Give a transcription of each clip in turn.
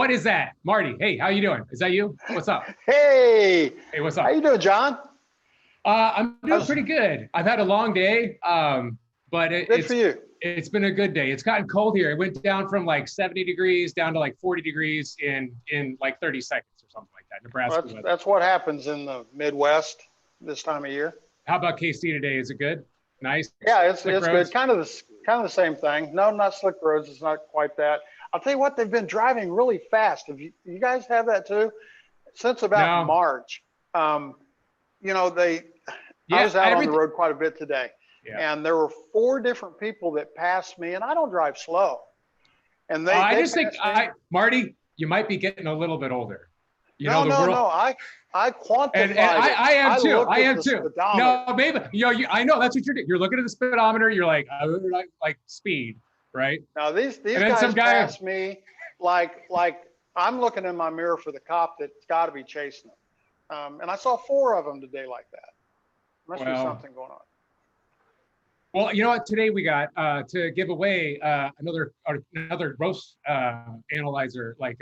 What is that? Marty, hey, how you doing? Is that you? What's up? Hey, Hey, what's how up? you doing, John? I'm doing pretty good. I've had a long day, but Good for you. it's been a good day. It's gotten cold here. It went down from like 70 degrees down to like 40 degrees in like 30 seconds or something like that. Well, Nebraska weather. that's what happens in the Midwest this time of year. How about KC today? Is it good? Nice. Yeah, it's Slick good. roads? Kind of the same thing. No, not slick roads. It's not quite that. I'll tell you what, they've been driving really fast. Have you guys have that too? Since about No. March, I Yeah, was out on the road quite a bit today, Yeah. and there were 4 different people that passed me, and I don't drive slow. And I just think, Marty, you might be getting a little bit older. You know, the world. No. I quantified And I am too. I am too. Speedometer. No, maybe I know that's what you're doing. You're looking at the speedometer. You're like speed, right? Now these guys pass me like I'm looking in my mirror for the cop that's got to be chasing them. And I saw 4 of them today like that. Must be something going on. Well, you know what? Today we got to give away another roast analyzer, like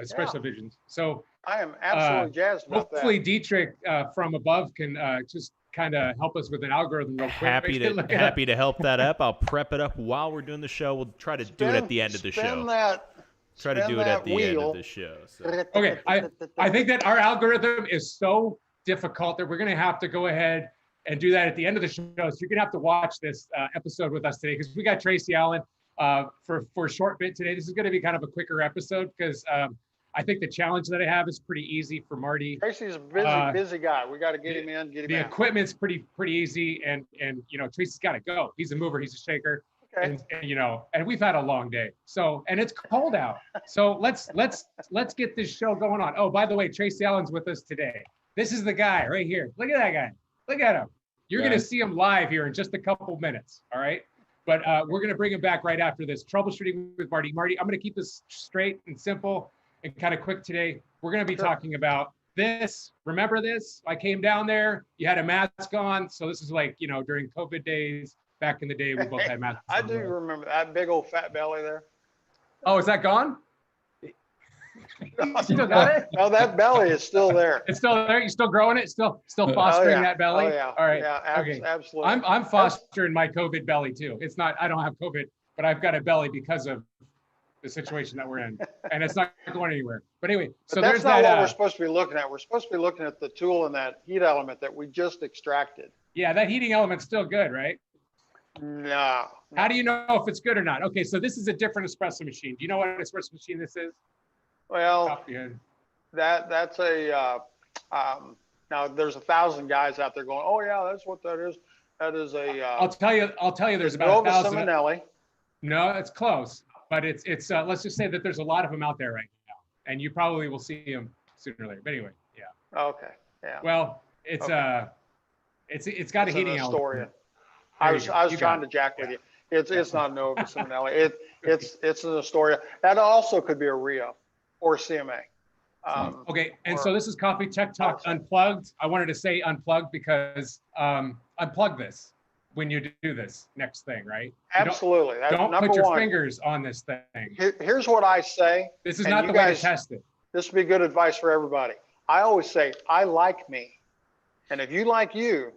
special visions. So I am absolutely jazzed about that. Hopefully Dietrich from above can just kind of help us with an algorithm real quick. Happy to help that up. I'll prep it up while we're doing the show. We'll try to do it at the end of the show. Try to do it at the end of the show. So. Okay, I think that our algorithm is so difficult that we're going to have to go ahead and do that at the end of the show. So you're going to have to watch this episode with us today because we got Tracy Allen for a short bit today. This is going to be kind of a quicker episode because I think the challenge that I have is pretty easy for Marty. Tracy's a busy guy. We got to get him in, get him The out. equipment's pretty easy, and Tracy's got to go. He's a mover. He's a shaker. Okay. And we've had a long day. So, and it's cold out. So let's get this show going on. Oh, by the way, Tracy Allen's with us today. This is the guy right here. Look at that guy. Look at him. You're going to see him live here in just a couple minutes. All right. But we're going to bring him back right after this. Troubleshooting with Marty. Marty, I'm going to keep this straight and simple and kind of quick today. We're going to be talking about this. Remember this? I came down there. You had a mask on. So this is like, during COVID days. Back in the day, we both had masks on. I do remember that big old fat belly there. Oh, is that gone? You still got it? No, that belly is still there. It's still there. You're still growing it. Still fostering that belly. Oh yeah. All right. Yeah, okay. Absolutely. I'm fostering my COVID belly too. It's not. I don't have COVID, but I've got a belly because of the situation that we're in, and it's not going anywhere. But anyway, so that's not what we're supposed to be looking at. We're supposed to be looking at the tool and that heat element that we just extracted. Yeah, that heating element's still good, right? No. How do you know if it's good or not? Okay, so this is a different espresso machine. Do you know what espresso machine this is? Well, that's a now there's 1,000 guys out there going, oh yeah, that's what that is. That is a. I'll tell you, there's about 1,000. Simonelli. No, it's close, but it's let's just say that there's a lot of them out there right now, and you probably will see them sooner or later. But anyway, yeah. Okay. Yeah. Well, it's got a heating element. I was trying to jack with you. It's not Nova Simonelli. It's an Astoria. That also could be a Rio or a CMA. Okay, and so this is Coffee Tech Talk Unplugged. I wanted to say unplugged because unplug this when you do this next thing, right? Absolutely. Don't put your fingers on this thing. Here's what I say. This is not the way to test it. This would be good advice for everybody. I always say, I like me. And if you like you,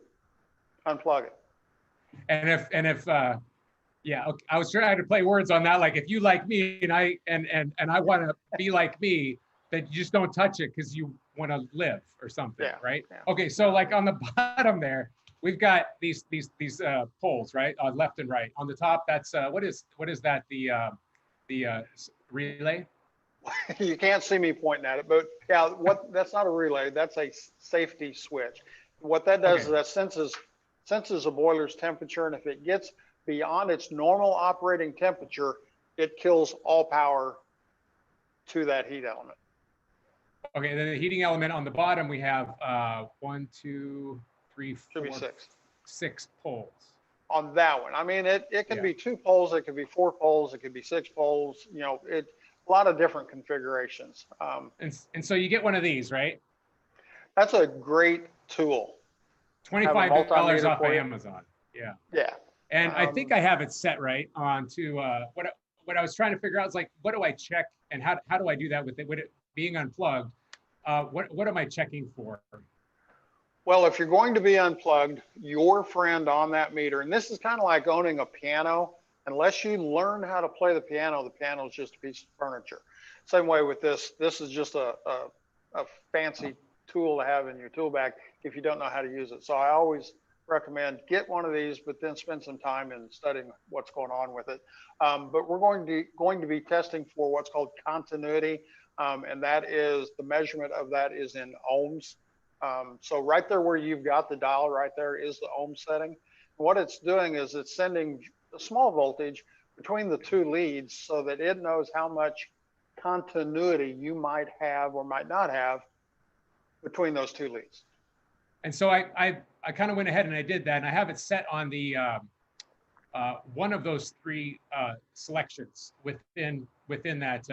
unplug it. And if yeah, okay, I was trying to play words on that. Like if you like me and I want to be like me, that you just don't touch it because you want to live or something, right? Yeah. Okay, so like on the bottom there, we've got these poles, right, left and right. On the top, that's what is that? The relay. You can't see me pointing at it, but yeah, that's not a relay. That's a safety switch. What that does is that senses a boiler's temperature, and if it gets beyond its normal operating temperature, it kills all power to that heat element. Okay, then the heating element on the bottom, we have 1, 2, 3, 4, 6 poles. On that one, I mean, it can be 2 poles, it could be 4 poles, it could be 6 poles. A lot of different configurations. And so you get one of these, right? That's a great tool. $25 off of Amazon. Yeah. Yeah. And I think I have it set right on to what I was trying to figure out is like, what do I check and how do I do that with it being unplugged? What am I checking for? Well, if you're going to be unplugged, your friend on that meter, and this is kind of like owning a piano. Unless you learn how to play the piano is just a piece of furniture. Same way with this. This is just a fancy tool to have in your tool bag if you don't know how to use it. So I always recommend get one of these, but then spend some time in studying what's going on with it. But we're going to be testing for what's called continuity, and that is the measurement of that is in ohms. So right there where you've got the dial right there is the ohm setting. What it's doing is it's sending a small voltage between the two leads so that it knows how much continuity you might have or might not have between those two leads. And so I kind of went ahead and I did that, and I have it set on the one of those three selections within that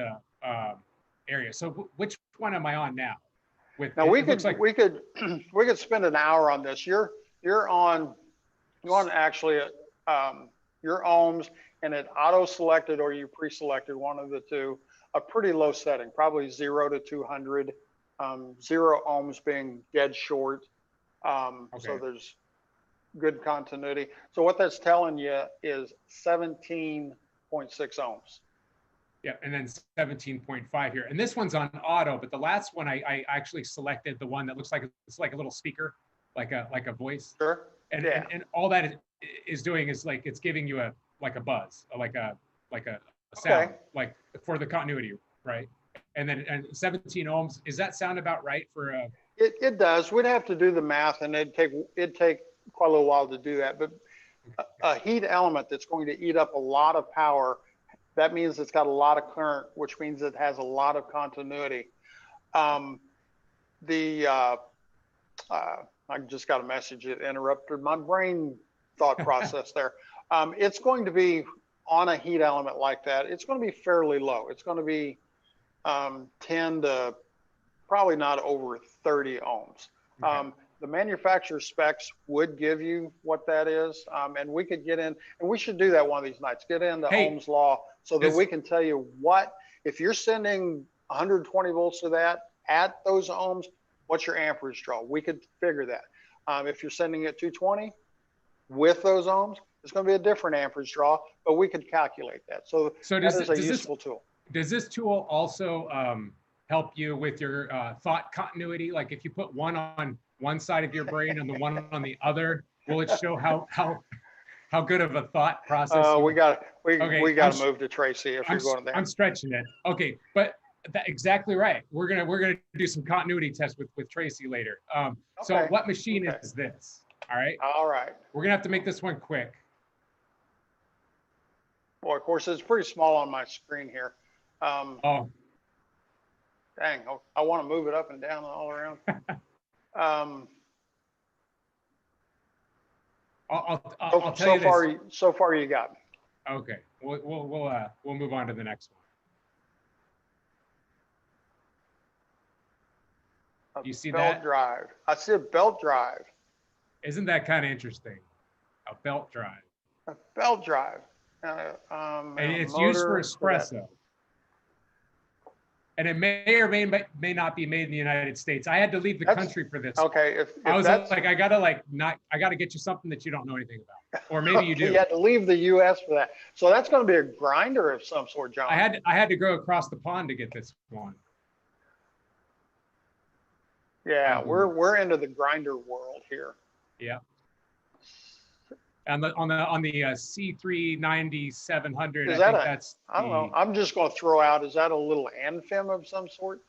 area. So which one am I on now? Now we could spend an hour on this. You're on actually your ohms, and it auto selected or you pre-selected, one of the two, a pretty low setting, probably 0 to 200, 0 ohms being dead short. So there's good continuity. So what that's telling you is 17.6 ohms. Yeah, and then 17.5 here. And this one's on auto, but the last one I actually selected the one that looks like it's like a little speaker, like a voice. Sure. And all that is doing is like it's giving you a buzz, like a sound, like for the continuity, right? And then 17 ohms. Is that sound about right for a? It does. We'd have to do the math, and it'd take quite a little while to do that. But a heat element that's going to eat up a lot of power, that means it's got a lot of current, which means it has a lot of continuity. I just got a message that interrupted my brain thought process there. It's going to be on a heat element like that. It's going to be fairly low. It's going to be 10 to probably not over 30 ohms. Okay. The manufacturer specs would give you what that is. And we could get in, and we should do that one of these nights, get into Ohm's law so that we can tell you what, if you're sending 120 volts to that at those ohms, what's your amperage draw? We could figure that. If you're sending it 220 with those ohms, it's going to be a different amperage draw, but we could calculate that. So that is a useful tool. Does this tool also help you with your thought continuity? Like if you put one on one side of your brain and the one on the other, will it show how good of a thought process? We got to move to Tracy if you're going there. I'm stretching it. Okay, but exactly right. We're gonna do some continuity tests with Tracy later. So what machine is this? All right. All right. We're gonna have to make this one quick. Well, of course, it's pretty small on my screen here. Oh. Dang, I want to move it up and down and all around. I'll tell you this. So far you got me. Okay, we'll move on to the next one. You see that? Belt drive. I see a belt drive. Isn't that kind of interesting? A belt drive. A belt drive. And it's used for espresso. And it may or may not be made in the United States. I had to leave the country for this. Okay, if I was like, I gotta get you something that you don't know anything about, or maybe you do. You had to leave the U.S. for that. So that's going to be a grinder of some sort, John. I had to go across the pond to get this one. Yeah, we're into the grinder world here. Yeah. On the C390 700, I don't know. I'm just going to throw out, is that a little Anfim of some sort?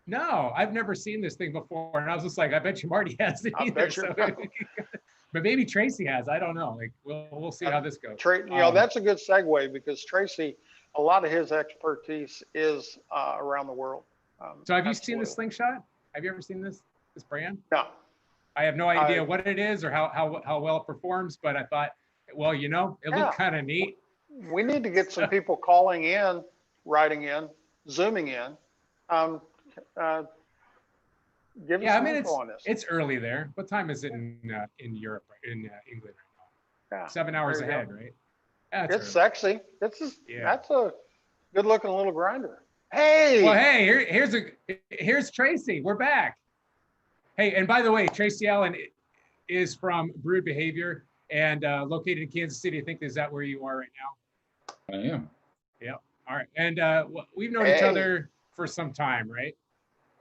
No, I've never seen this thing before. And I was just like, I bet you Marty has it either. But maybe Tracy has. I don't know. Like we'll see how this goes. That's a good segue because Tracy, a lot of his expertise is around the world. So have you seen the slingshot? Have you ever seen this brand? No. I have no idea what it is or how well it performs, but I thought, well, it looked kind of neat. We need to get some people calling in, writing in, zooming in. Give us some info on this. It's early there. What time is it in Europe, in England right now? Yeah, 7 hours ahead, right? It's sexy. That's good looking little grinder. Hey. Well, hey, here's Tracy. We're back. Hey, and by the way, Tracy Allen is from Brewed Behavior and located in Kansas City. I think, is that where you are right now? I am. Yeah. All right. And we've known each other for some time, right?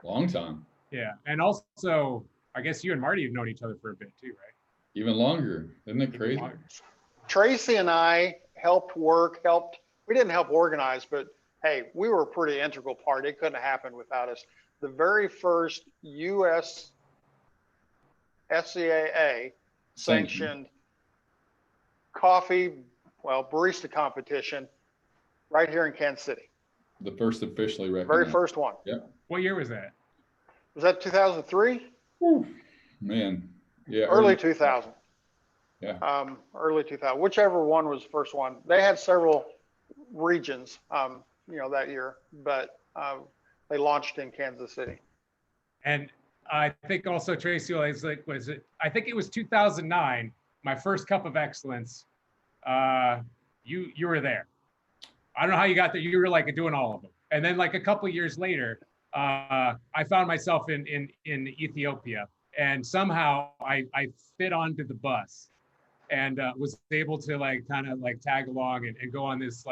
Long time. Yeah. And also, I guess you and Marty have known each other for a bit too, right? Even longer. Isn't it crazy? Tracy and I we didn't help organize, but hey, we were a pretty integral part. It couldn't have happened without us. The very first U.S. SCAA sanctioned coffee, barista competition right here in Kansas City. The first officially recognized. Very first one. Yeah. What year was that? Was that 2003? Man. Yeah. Early 2000. Yeah. Early 2000, whichever one was the first one. They had several regions, that year, but they launched in Kansas City. And I think also Tracy I think it was 2009, my first Cup of Excellence. You were there. I don't know how you got there. You were like doing all of them. And then like a couple of years later, I found myself in Ethiopia, and somehow I fit onto the bus and was able to kind of tag along and go on this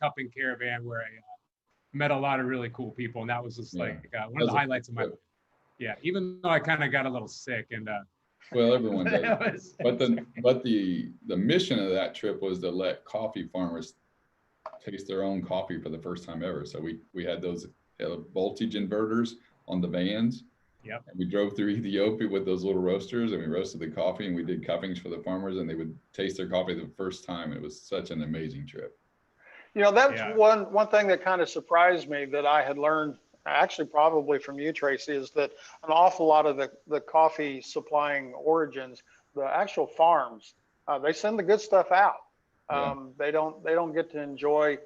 cupping caravan where I met a lot of really cool people. And that was just one of the highlights of my life. Yeah, even though I kind of got a little sick and well, everyone does. But the mission of that trip was to let coffee farmers taste their own coffee for the first time ever. So we had those voltage inverters on the vans. Yep. And we drove through Ethiopia with those little roasters, and we roasted the coffee, and we did cuppings for the farmers, and they would taste their coffee the first time. It was such an amazing trip. That's one thing that kind of surprised me that I had learned, actually probably from you, Tracy, is that an awful lot of the coffee supplying origins, the actual farms, they send the good stuff out. They don't get to enjoy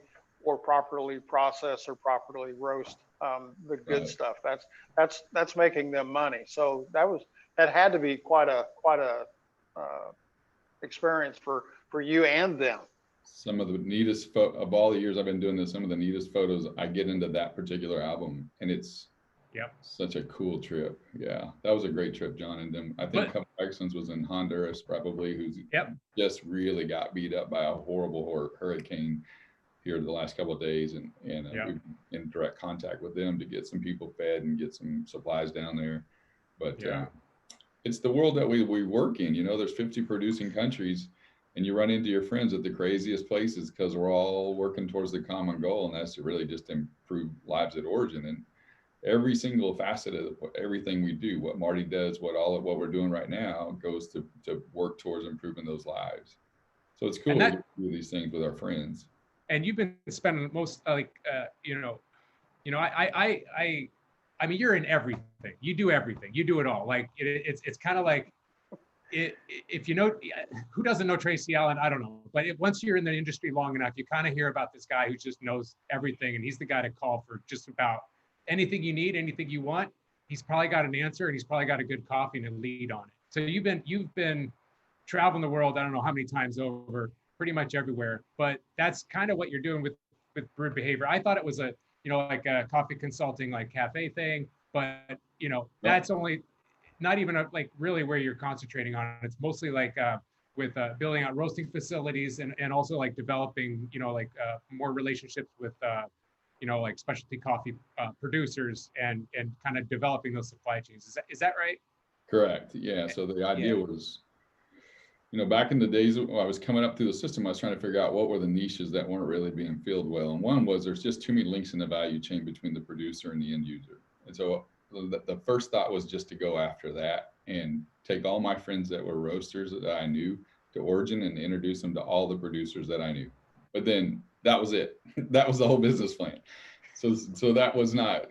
or properly process or properly roast the good stuff. That's making them money. So that had to be quite a experience for you and them. Some of the neatest of all the years I've been doing this, some of the neatest photos I get into that particular album, and it's such a cool trip. Yeah, that was a great trip, John. And then I think Cup of Excellence was in Honduras, probably, who's just really got beat up by a horrible hurricane here the last couple of days, and we've been in direct contact with them to get some people fed and get some supplies down there. But it's the world that we work in. There's 50 producing countries, and you run into your friends at the craziest places because we're all working towards the common goal, and that's to really just improve lives at origin. And every single facet of everything we do, what Marty does, what we're doing right now, goes to work towards improving those lives. So it's cool to do these things with our friends. And you've been spending most I mean, you're in everything. You do everything. You do it all. It's kind of like, if who doesn't know Tracy Allen, I don't know. But once you're in the industry long enough, you kind of hear about this guy who just knows everything, and he's the guy to call for just about anything you need, anything you want. He's probably got an answer, and he's probably got a good coffee and a lead on it. So you've been traveling the world, I don't know how many times over, pretty much everywhere. But that's kind of what you're doing with Brewed Behavior. I thought it was a a coffee consulting cafe thing, but that's only not even really where you're concentrating on. It's mostly with building out roasting facilities and also developing more relationships with specialty coffee producers and kind of developing those supply chains. Is that right? Correct. Yeah. So the idea was, back in the days when I was coming up through the system, I was trying to figure out what were the niches that weren't really being filled well. And one was there's just too many links in the value chain between the producer and the end user. And so the first thought was just to go after that and take all my friends that were roasters that I knew to Origin and introduce them to all the producers that I knew. But then that was it. That was the whole business plan. So that was not,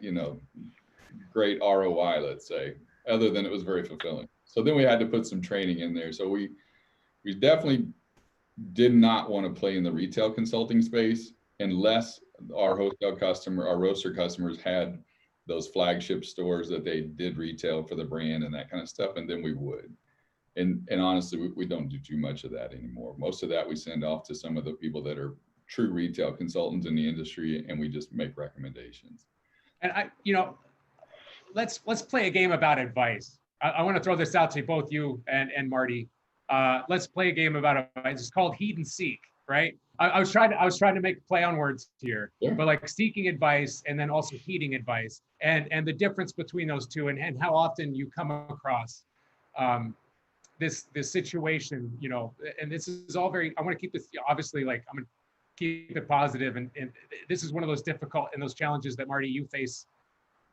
great ROI, let's say, other than it was very fulfilling. So then we had to put some training in there. So we definitely did not want to play in the retail consulting space unless our roaster customers had those flagship stores that they did retail for the brand and that kind of stuff, and then we would. And honestly, we don't do too much of that anymore. Most of that we send off to some of the people that are true retail consultants in the industry, and we just make recommendations. And let's play a game about advice. I want to throw this out to both you and Marty. Let's play a game about advice. It's called Heed and Seek, right? I was trying to make a play on words here, yeah. But like seeking advice and then also heeding advice, and the difference between those two, and how often you come across this situation, and this is all very. I want to keep this obviously, like I'm gonna keep it positive, and this is one of those difficult and those challenges that Marty, you face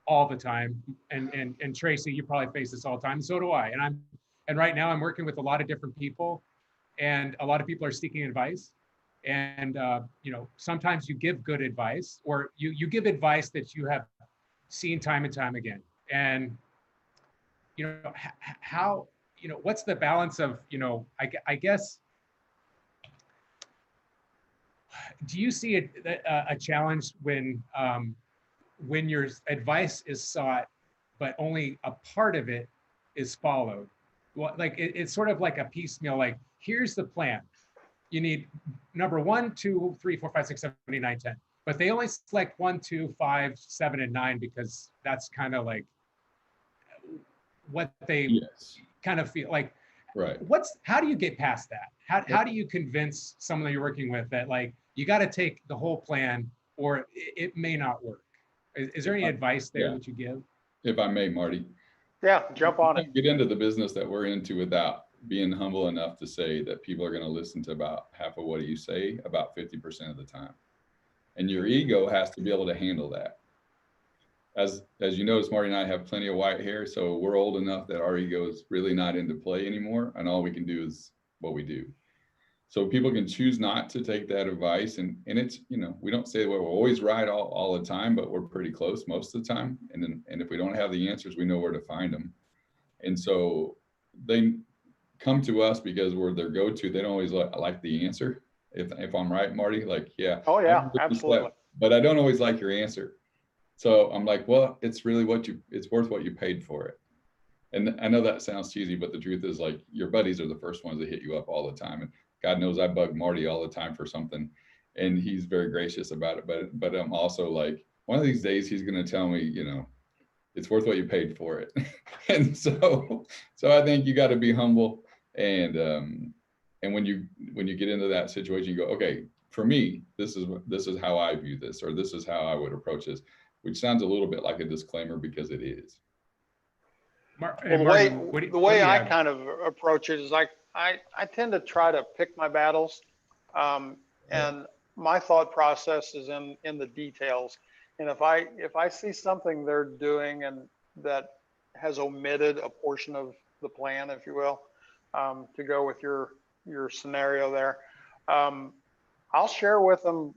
all the time, and Tracy, you probably face this all the time, and so do I. And right now I'm working with a lot of different people, and a lot of people are seeking advice. And sometimes you give good advice, or you give advice that you have seen time and time again. And how what's the balance of I guess, do you see a challenge when your advice is sought, but only a part of it is followed? Well, like it's sort of like a piecemeal. Like, here's the plan. You need number 1, 2, 3, 4, 5, 6, 7, 8, 9, 10. But they only select 1, 2, 5, 7, and 9 because that's kind of like what they kind of feel like. Right. How do you get past that? How do you convince someone that you're working with that, like, you got to take the whole plan or it may not work? Is there any advice there that you give? If I may, Marty. Yeah, jump on it. Get into the business that we're into without being humble enough to say that people are going to listen to about half of what you say about 50% of the time. And your ego has to be able to handle that. As you notice, Marty and I have plenty of white hair, so we're old enough that our ego is really not into play anymore, and all we can do is what we do. So people can choose not to take that advice, and it's, we don't say we're always right all the time, but we're pretty close most of the time. And if we don't have the answers, we know where to find them. And so they come to us because we're their go-to. They don't always like the answer. If I'm right, Marty, like, yeah. Oh yeah, absolutely. But I don't always like your answer. So I'm like, well, it's really it's worth what you paid for it. And I know that sounds cheesy, but the truth is, like, your buddies are the first ones that hit you up all the time. And God knows I bug Marty all the time for something, and he's very gracious about it. But I'm also like, one of these days he's going to tell me, it's worth what you paid for it. And so I think you got to be humble. And when you get into that situation, you go, okay, for me, this is how I view this, or this is how I would approach this, which sounds a little bit like a disclaimer because it is. Well, the way I kind of approach it is I tend to try to pick my battles, and my thought process is in the details. And if I see something they're doing and that has omitted a portion of the plan, if you will, to go with your scenario there, I'll share with them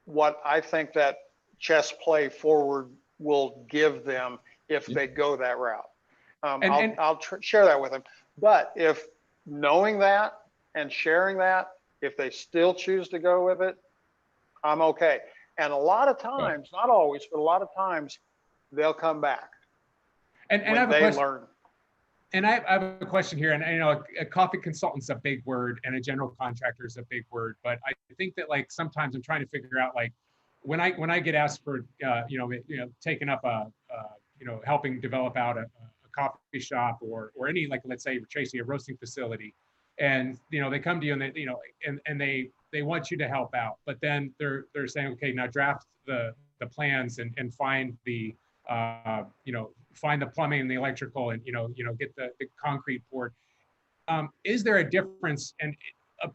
what I think that chess play forward will give them if they go that route. I'll share that with them. But if knowing that and sharing that, if they still choose to go with it, I'm okay. And a lot of times, not always, but a lot of times, they'll come back. And I have a question. And I have a question here. And a coffee consultant's a big word, and a general contractor is a big word. But I think that, like, sometimes I'm trying to figure out, like, when I get asked for taking up helping develop out a coffee shop or any, like, let's say, Tracy, a roasting facility, and they come to you and they want you to help out, but then they're saying, okay, now draft the plans and find the find the plumbing and the electrical and get the concrete poured. Is there a difference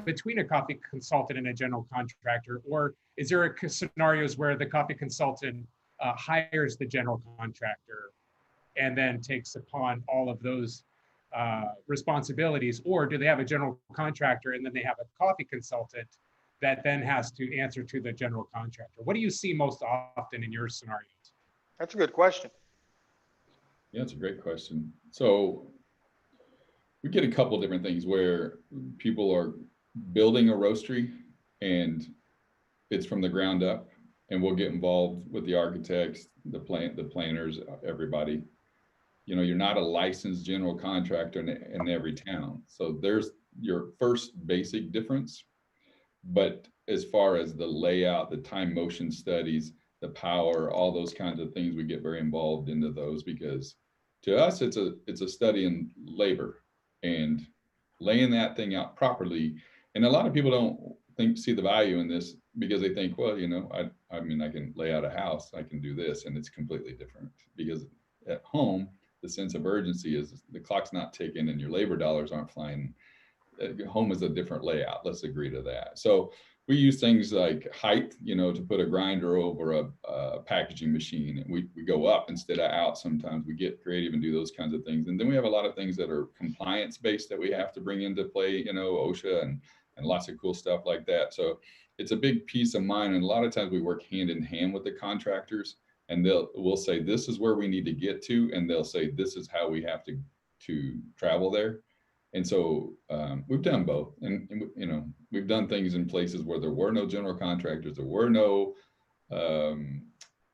between a coffee consultant and a general contractor, or is there scenarios where the coffee consultant hires the general contractor and then takes upon all of those responsibilities, or do they have a general contractor and then they have a coffee consultant that then has to answer to the general contractor? What do you see most often in your scenarios? That's a good question. Yeah, that's a great question. So we get a couple different things where people are building a roastery and it's from the ground up, and we'll get involved with the architects, the planners, everybody. You're not a licensed general contractor in every town. So there's your first basic difference. But as far as the layout, the time motion studies, the power, all those kinds of things, we get very involved into those, because to us, it's a study in labor and laying that thing out properly. And a lot of people don't see the value in this, because they think, well, I mean, I can lay out a house, I can do this, and it's completely different. Because at home, the sense of urgency is the clock's not ticking and your labor dollars aren't flying. Home is a different layout. Let's agree to that. So we use things like height, to put a grinder over a packaging machine, and we go up instead of out. Sometimes we get creative and do those kinds of things. And then we have a lot of things that are compliance based that we have to bring into play, OSHA and lots of cool stuff like that. So it's a big piece of mind. And a lot of times we work hand in hand with the contractors, and we'll say, this is where we need to get to. And they'll say, this is how we have to travel there. And so we've done both, and we've done things in places where there were no general contractors, there were no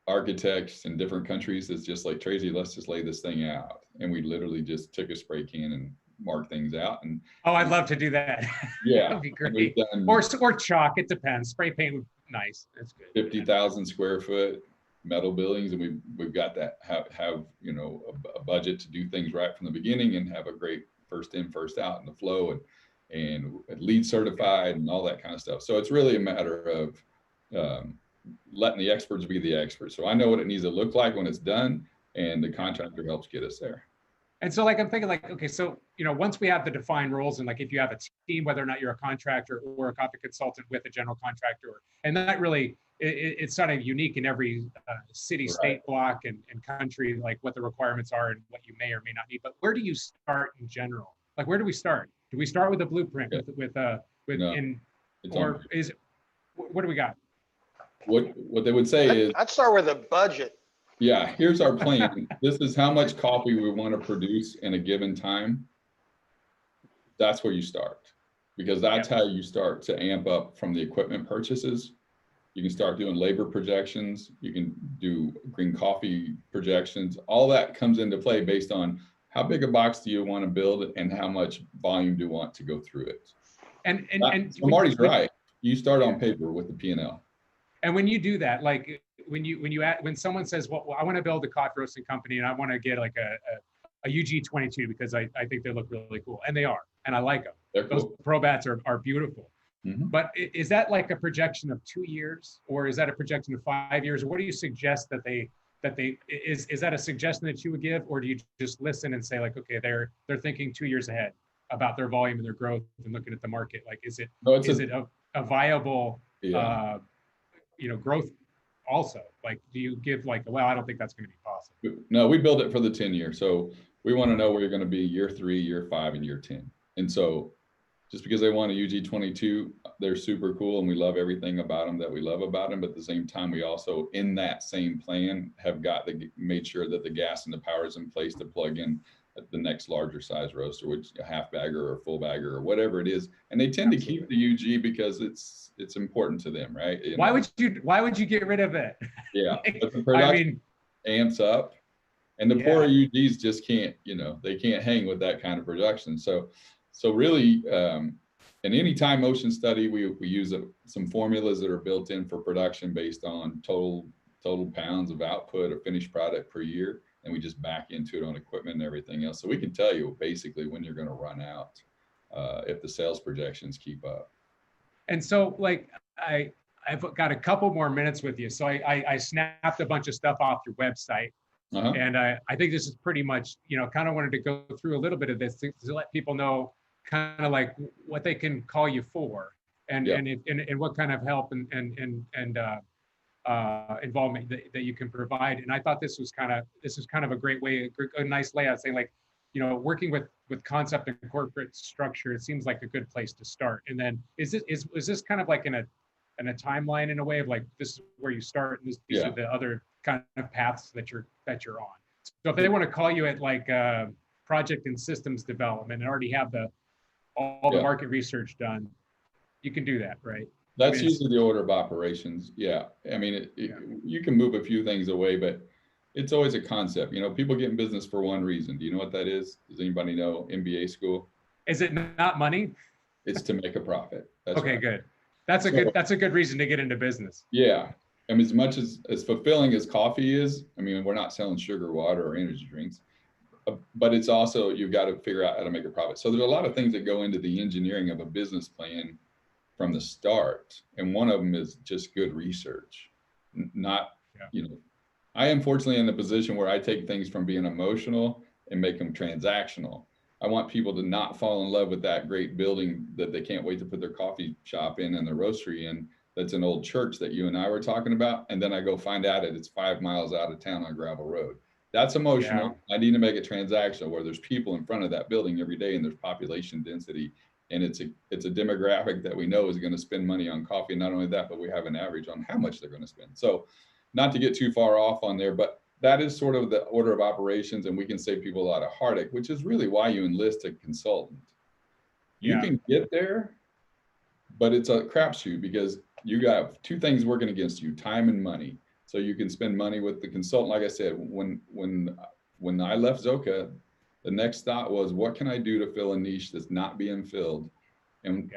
architects in different countries. It's just like, Tracy, let's just lay this thing out. And we literally just took a spray can and marked things out. And I'd love to do that. Yeah, that'd be great. Or chalk. It depends. Spray paint would be nice. That's good. 50,000 square foot metal buildings, and we've got that have a budget to do things right from the beginning and have a great first in, first out in the flow, and LEED certified and all that kind of stuff. So it's really a matter of letting the experts be the experts. So I know what it needs to look like when it's done, and the contractor helps get us there. And so I'm thinking okay, so, once we have the defined roles, and if you have a team, whether or not you're a contractor or a coffee consultant with a general contractor, and that really, it's sort of unique in every city, state, block, and country, what the requirements are and what you may or may not need. But where do you start in general? Where do we start? Do we start with a blueprint or is it, what do we got? What they would say is, I'd start with a budget. Yeah, here's our plan. This is how much coffee we want to produce in a given time. That's where you start, because that's how you start to amp up from the equipment purchases. You can start doing labor projections. You can do green coffee projections. All that comes into play based on how big a box do you want to build and how much volume do you want to go through it. And so Marty's right. You start on paper with the P&L. And when you do that, when someone says, well, I want to build a coffee roasting company and I want to get a UG22 because I think they look really cool, and they are, and I like them. Those cool. Pro bats are beautiful. Mm-hmm. But is that a projection of 2 years, or is that a projection of 5 years? Or what do you suggest is that a suggestion that you would give, or do you just listen and say okay, they're thinking 2 years ahead about their volume and their growth and looking at the market? Is it a viable growth also? Do you give well, I don't think that's going to be possible? No, we build it for the 10 year. So we want to know where you're going to be year 3, year 5, and year 10. And so just because they want a UG22, they're super cool, and we love everything about them that we love about them. But at the same time, we also, in that same plan, have made sure that the gas and the power is in place to plug in the next larger size roaster, which a half bagger or full bagger or whatever it is. And they tend to keep the UG because it's important to them, right? Why would you get rid of it? Yeah, but the production amps up, and the poorer UGs just can't, they can't hang with that kind of production. So really, in any time motion study, we use some formulas that are built in for production based on total pounds of output or finished product per year. And we just back into it on equipment and everything else. So we can tell you basically when you're going to run out if the sales projections keep up. And so I've got a couple more minutes with you. So I snapped a bunch of stuff off your website. Uh-huh. And I think this is pretty much, kind of wanted to go through a little bit of this to let people know kind of what they can call you for and what kind of help and involvement that you can provide. And I thought this was kind of a great way, a nice layout, saying working with concept and corporate structure, it seems like a good place to start. And then is this kind of in a timeline, in a way of this is where you start, and these are the other kind of paths that you're on. So if they want to call you at project and systems development and already have all the market research done, you can do that, right? That's usually the order of operations. Yeah. I mean, you can move a few things away, but it's always a concept. People get in business for one reason. Do you know what that is? Does anybody know? MBA school? Is it not money? It's to make a profit. That's okay, right. Good. That's a good reason to get into business. Yeah. I mean, as much as fulfilling as coffee is, I mean, we're not selling sugar water or energy drinks, but it's also, you've got to figure out how to make a profit. So there's a lot of things that go into the engineering of a business plan from the start. And one of them is just good research, not, you know, I am fortunately in a position where I take things from being emotional and make them transactional. I want people to not fall in love with that great building that they can't wait to put their coffee shop in and their roastery in. That's an old church that you and I were talking about. And then I go find out that it's 5 miles out of town on gravel road. That's emotional. Yeah. I need to make it transactional where there's people in front of that building every day and there's population density. And it's a demographic that we know is going to spend money on coffee. Not only that, but we have an average on how much they're going to spend. So not to get too far off on there, but that is sort of the order of operations, and we can save people a lot of heartache, which is really why you enlist a consultant. You can get there, but it's a crapshoot because you got two things working against you, time and money. So you can spend money with the consultant. Like I said, when I left Zoka, the next thought was, what can I do to fill a niche that's not being filled? And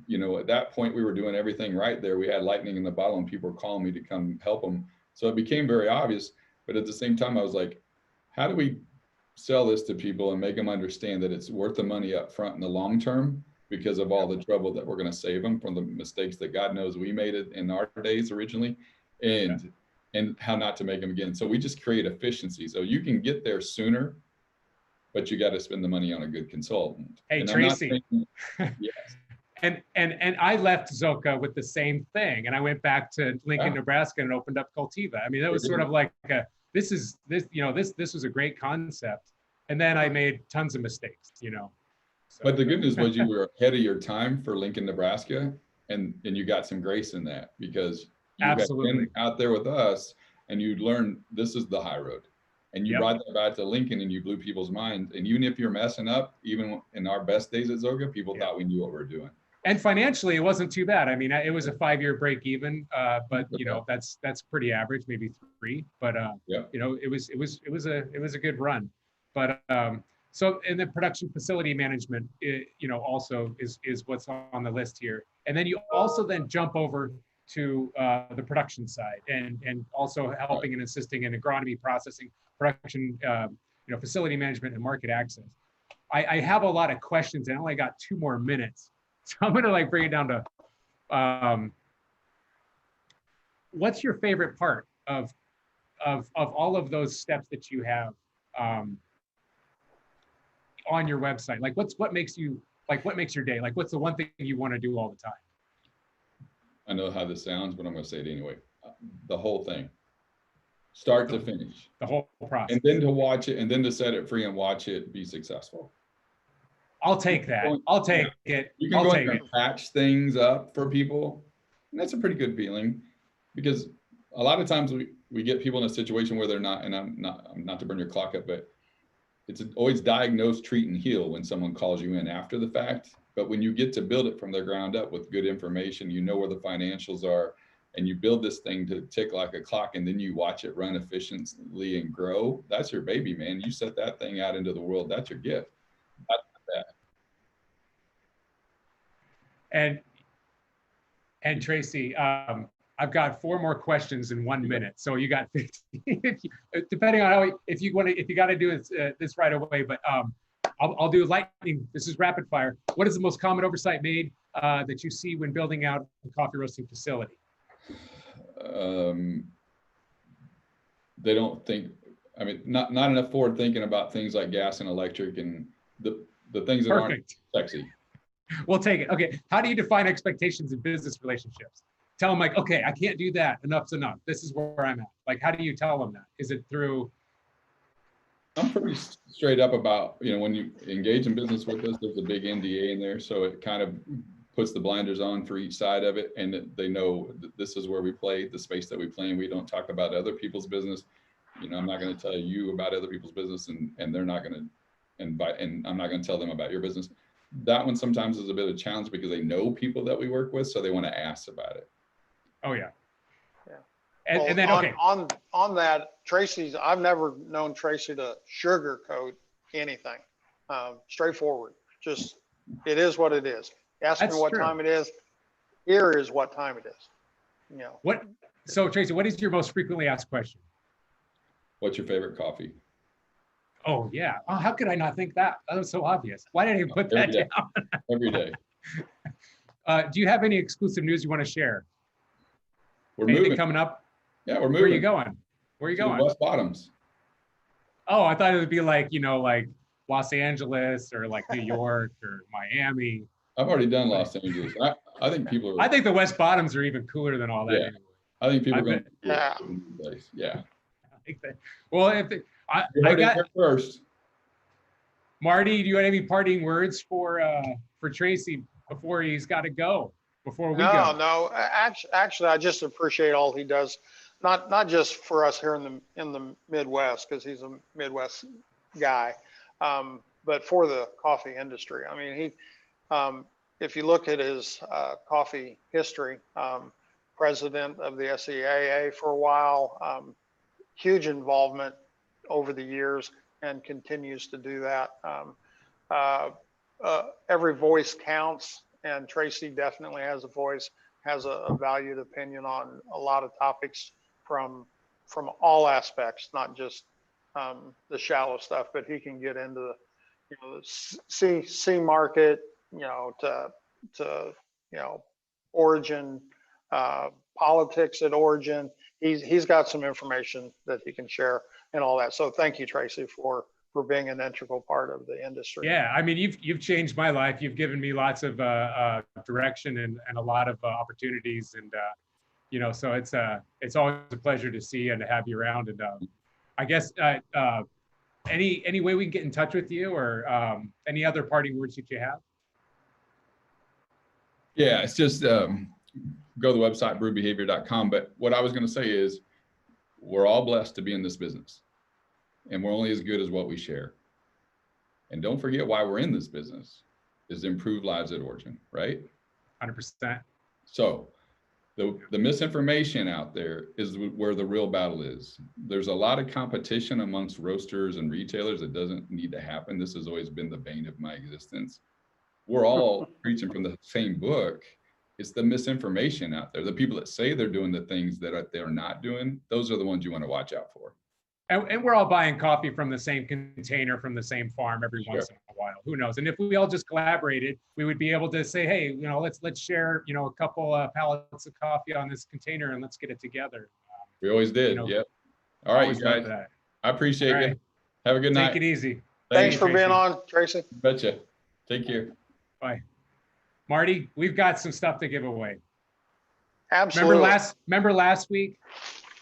you know, at that point, we were doing everything right there. We had lightning in the bottle and people were calling me to come help them. So it became very obvious. But at the same time, I was like, how do we sell this to people and make them understand that it's worth the money up front in the long term because of all the trouble that we're going to save them from the mistakes that God knows we made it in our days originally, and how not to make them again. So we just create efficiency. So you can get there sooner, but you got to spend the money on a good consultant. Hey, and Tracy. Yes. And I left Zoka with the same thing, and I went back to Lincoln, Nebraska, and opened up Cultiva. I mean, that was sort of like this was a great concept, and then I made tons of mistakes, you know. So, but the good news was you were ahead of your time for Lincoln, Nebraska, and you got some grace in that because you got been out there with us, and you learned this is the high road, and you brought that back to Lincoln, and you blew people's minds. And even if you're messing up, even in our best days at Zoka, people thought we knew what we were doing. And financially, it wasn't too bad. I mean, it was a 5-year break even, but you know, that's pretty average, maybe 3. But you know, it was a good run. But so, and the production facility management, you know, also is what's on the list here. And then you also then jump over to the production side, and also helping and assisting in agronomy, processing, production, you know, facility management, and market access. I have a lot of questions, and I only got 2 more minutes. So I'm going to like bring it down to, what's your favorite part of all of those steps that you have on your website? Like what makes your day? Like what's the one thing you want to do all the time? I know how this sounds, but I'm going to say it anyway. The whole thing, start to finish. The whole process. And then to watch it, and then to set it free and watch it be successful. I'll take that. I'll take it. You can go and patch things up for people. And that's a pretty good feeling, because a lot of times we get people in a situation where they're not, and I'm not to burn your clock up, but it's always diagnose, treat, and heal when someone calls you in after the fact. But when you get to build it from the ground up with good information, you know where the financials are, and you build this thing to tick like a clock, and then you watch it run efficiently and grow. That's your baby, man. You set that thing out into the world. That's your gift. That's that. And Tracy, I've got 4 more questions in 1 minute. So you got 50, depending on if you got to do this right away, but I'll do lightning. This is rapid fire. What is the most common oversight made that you see when building out a coffee roasting facility? They don't think, I mean, not enough forward thinking about things like gas and electric and the things that aren't sexy. We'll take it. Okay. How do you define expectations in business relationships? Tell them like, okay, I can't do that. Enough's enough. This is where I'm at. Like, how do you tell them that? Is it through? I'm pretty straight up about, you know, when you engage in business with us, there's a big NDA in there. So it kind of puts the blinders on for each side of it. And they know that this is where we play, the space that we play in. We don't talk about other people's business. You know, I'm not going to tell you about other people's business, and they're not going to, and I'm not going to tell them about your business. That one sometimes is a bit of a challenge because they know people that we work with, so they want to ask about it. Oh yeah. Yeah. And then okay. On that, I've never known Tracy to sugarcoat anything. Straightforward. Just, it is what it is. Ask me what time it is. Here is what time it is. You know. So Tracy, what is your most frequently asked question? What's your favorite coffee? Oh yeah. Oh, how could I not think that? That was so obvious. Why didn't I put that down? Every day. Do you have any exclusive news you want to share? We're Anything moving. coming up? Yeah, we're moving. Where are you going? Where are you To the going? West Bottoms. Oh, I thought it would be like, like Los Angeles or like New York or Miami. I've already done Los Angeles. I think people are. I think the West Bottoms are even cooler than all that. Yeah. Anyway. I think people are going Yeah. to the place. Yeah. I think that. Well, I got first. Marty. Do you have any parting words for Tracy before he's got to go? Before we go? No. Actually, I just appreciate all he does, not just for us here in the Midwest, because he's a Midwest guy, but for the coffee industry. I mean, if you look at his coffee history, president of the SEAA for a while, huge involvement over the years, and continues to do that. Every voice counts, and Tracy definitely has a voice, has a valued opinion on a lot of topics from all aspects, not just the shallow stuff, but he can get into the C market, to origin, politics at origin. He's got some information that he can share and all that. So thank you, Tracy, for being an integral part of the industry. Yeah, I mean, you've changed my life. You've given me lots of direction and a lot of opportunities, and so it's always a pleasure to see you and to have you around. And I guess any way we can get in touch with you, or any other parting words that you have? Yeah, it's just go to the website brewedbehavior.com. But what I was going to say is, we're all blessed to be in this business, and we're only as good as what we share. And don't forget why we're in this business is to improve lives at origin, right? 100%. So the misinformation out there is where the real battle is. There's a lot of competition amongst roasters and retailers that doesn't need to happen. This has always been the bane of my existence. We're all preaching from the same book. It's the misinformation out there. The people that say they're doing the things that they're not doing, those are the ones you want to watch out for. And we're all buying coffee from the same container, from the same farm every once in a while. Who knows? And if we all just collaborated, we would be able to say, hey, let's share, a couple pallets of coffee on this container, and let's get it together. We always did. Yep. All right, you guys. I appreciate you. Have a good night. Take it easy. Thanks for being on, Tracy. Betcha. Take care. Bye. Marty, we've got some stuff to give away. Absolutely. Remember last week?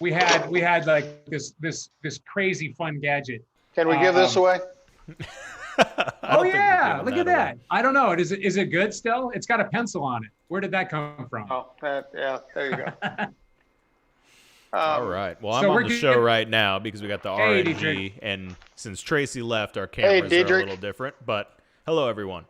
We had like this crazy fun gadget. Can we give this away? Oh yeah, look at that. I don't know. Is it good still? It's got a pencil on it. Where did that come from? Oh, yeah, there you go. All right. Well, I'm on the show right now because we got the RNG, and since Tracy left, our cameras are a little different. But hello, everyone.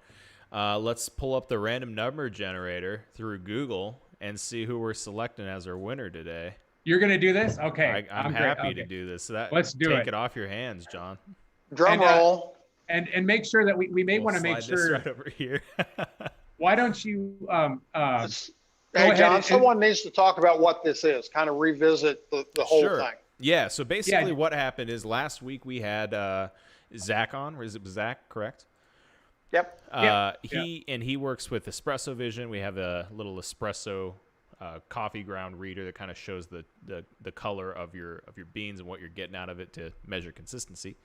Let's pull up the random number generator through Google and see who we're selecting as our winner today. You're going to do this? Okay. I'm happy to do this. So let's take it off your hands, John. Drum roll. And make sure that we may want to make sure. This right over here. Why don't you hey, John, someone needs to talk about what this is, kind of revisit the whole thing. Yeah, so basically what happened is last week we had Zach on. Or is it Zach, correct? Yep. He works with Espresso Vision. We have a little espresso coffee ground reader that kind of shows the color of your beans and what you're getting out of it to measure consistency.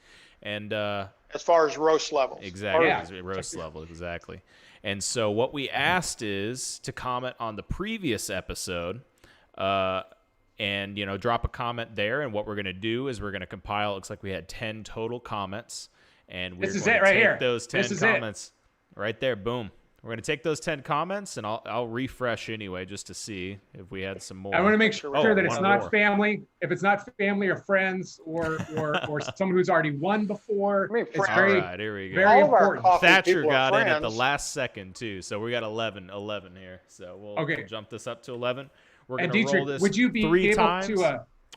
And as far as roast levels. Exactly. Roast level, exactly. And so what we asked is to comment on the previous episode and drop a comment there. And what we're going to do is we're going to compile, it looks like we had 10 total comments. And we're going to take those 10 comments right there. Boom. We're going to take those 10 comments, and I'll refresh anyway just to see if we had some more. I want to make sure that it's not family. If it's not family or friends or someone who's already won before, it's all right, here we go. Very important. Thatcher got in at the last second, too. So we got 11 here. So we'll jump this up to 11. We're going to roll this would you be three able times.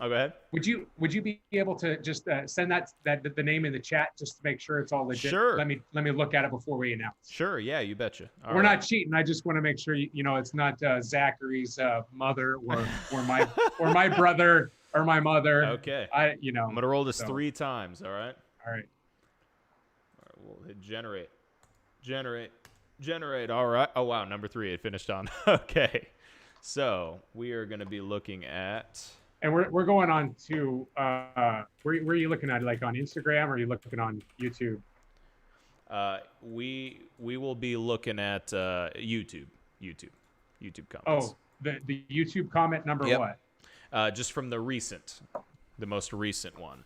Oh, go ahead. Would you be able to just send that the name in the chat just to make sure it's all legit? Sure. Let me look at it before we announce. Sure. Yeah, you betcha. All We're right. not cheating. I just want to make sure you know it's not Zachary's mother or my brother or my mother. Okay. I'm gonna roll this 3 times. All right. All right. We'll hit generate. All right. Oh wow, number 3 it finished on. Okay. So we are gonna be looking at. And we're going on to where are you looking at? Like on Instagram, or are you looking on YouTube? We will be looking at YouTube comments. Oh, the YouTube comment number what? Just from the most recent one.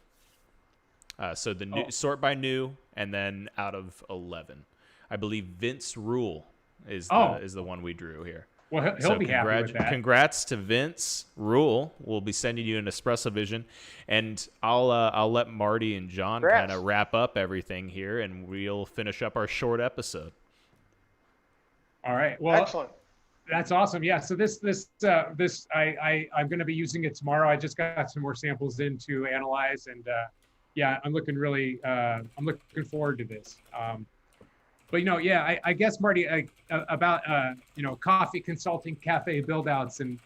So the new, sort by new, and then out of 11, I believe Vince Rule is the one we drew here. Well, he'll be happy with that. Congrats to Vince Rule. We'll be sending you an Espresso Vision, and I'll let Marty and John kind of wrap up everything here, and we'll finish up our short episode. All right. Well, excellent. That's awesome. Yeah. So this I'm going to be using it tomorrow. I just got some more samples in to analyze, and yeah, I'm looking forward to this. But I guess Marty, about coffee consulting, cafe build-outs, and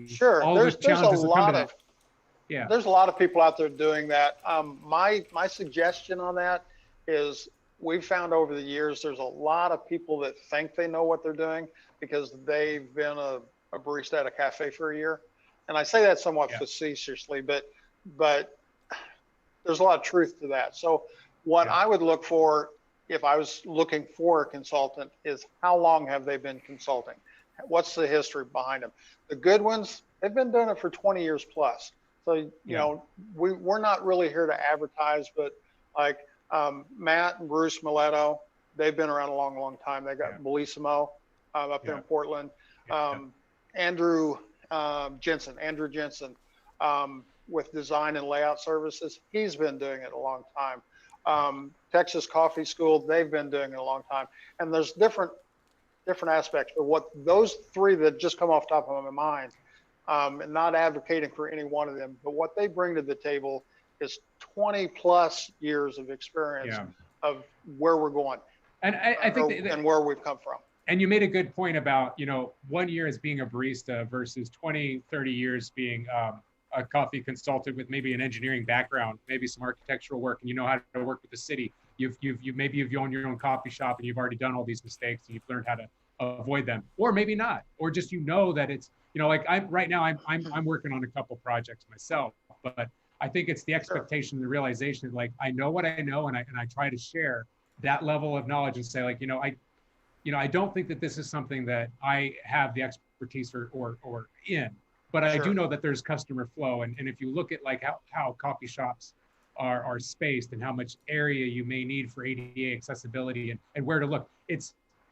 sure, all there's the challenges a lot of there's a lot of people out there doing that. My suggestion on that is we've found over the years there's a lot of people that think they know what they're doing because they've been a barista at a cafe for a year, and I say that somewhat facetiously, but there's a lot of truth to that. So what I would look for, if I was looking for a consultant, is how long have they been consulting? What's the history behind them? The good ones, they've been doing it for 20 years plus. So, you know, we're not really here to advertise, but like Matt and Bruce Mileto, they've been around a long, long time. They got Bellissimo up there in Portland. Andrew Jensen with design and layout services, he's been doing it a long time. Texas Coffee School, they've been doing it a long time. And there's different aspects, but what those 3 that just come off the top of my mind, and not advocating for any one of them, but what they bring to the table is 20 plus years of experience of where we're going. And I think and where we've come from. And you made a good point about, 1 year as being a barista versus 20, 30 years being a coffee consultant with maybe an engineering background, maybe some architectural work, and you know how to work with the city. You've owned your own coffee shop and you've already done all these mistakes and you've learned how to avoid them, or maybe not, or just that it's like I'm working on a couple projects myself, but I think it's the expectation, the realization, like I know what I know, and I try to share that level of knowledge and say, like, I don't think that this is something that I have the expertise or in. But I do know that there's customer flow. And if you look at like how coffee shops are spaced and how much area you may need for ADA accessibility and where to look,